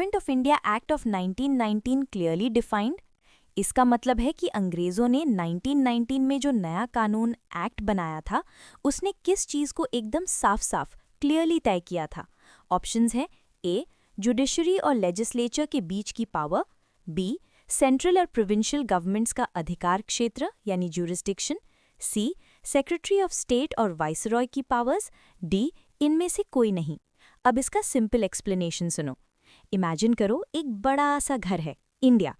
Government of India act of 1919 clearly defined? इसका मतलब है कि अंग्रेजों ने 1919 में जो नया कानून एक्ट बनाया था, उसने किस चीज को एकदम साफ-साफ क्लियरली तय किया था। ऑप्शंस हैं ए, जुडिशरी और लेजिस्लेचर के बीच की पावर, बी, सेंट्रल और प्रोविंशियल गवर्नमेंट्स का अधिकार क्षेत्र यानी jurisdiction, C, secretary of state और वाइसरॉय की पावर्स, डी, इनमें से कोई नहीं। अब इसका सिंपल एक्सप्लेनेशन सुनो। इमेजिन करो एक बड़ा सा घर है, इंडिया।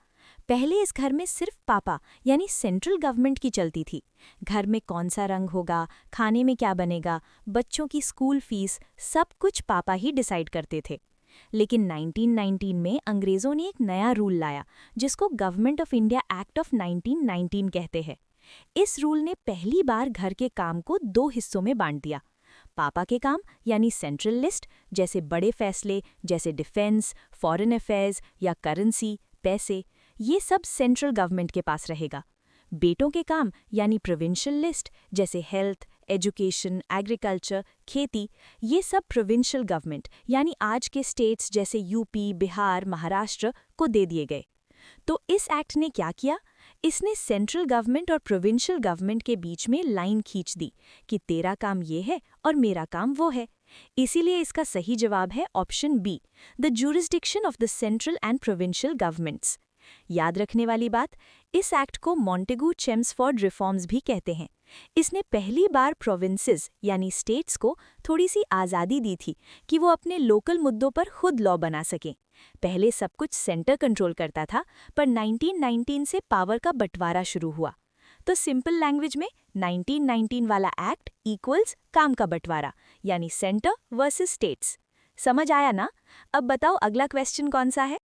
पहले इस घर में सिर्फ पापा यानी सेंट्रल गवर्नमेंट की चलती थी। घर में कौन सा रंग होगा, खाने में क्या बनेगा, बच्चों की स्कूल फीस, सब कुछ पापा ही डिसाइड करते थे। लेकिन 1919 में अंग्रेजों ने एक नया रूल लाया जिसको government of India act of 1919 कहते हैं। इस रूल ने पहली बार घर के काम को दो हिस्सों में बांट दिया। पापा के काम यानी सेंट्रल लिस्ट, जैसे बड़े फैसले जैसे डिफेंस, फॉरेन अफेयर्स या करेंसी, पैसे, ये सब सेंट्रल गवर्नमेंट के पास रहेगा। बेटों के काम यानी प्रोविंशियल लिस्ट, जैसे हेल्थ, एजुकेशन, एग्रीकल्चर, खेती, ये सब प्रोविंशियल गवर्नमेंट यानी आज के स्टेट्स जैसे यूपी, बिहार, महाराष्ट्र को दे दिए गए। तो इस एक्ट ने क्या किया? इसने सेंट्रल गवर्नमेंट और प्रोविंशियल गवर्नमेंट के बीच में लाइन खींच दी कि तेरा काम ये है और मेरा काम वो है। इसीलिए इसका सही जवाब है option B, the jurisdiction of the central and provincial governments. याद रखने वाली बात, इस एक्ट को मॉन्टेगू-चेम्सफोर्ड रिफॉर्म्स भी कहते हैं। इसने पहली बार प्रोविंसेस यानी स्टेट्स को थोड़ी सी आज़ादी दी थी कि वो अपने लोकल मुद्दों पर खुद लॉ बना सकें। पहले सब कुछ सेंटर कंट्रोल करता था, पर 1919 से पावर का बंटवारा शुरू हुआ। तो सिंपल लैंग्वेज में 1919 वाला एक्ट इक्वल्स काम का बंटवारा यानी सेंटर वर्सेस स्टेट्स। समझ आया ना? अब बताओ अगला क्वेश्चन कौन सा है?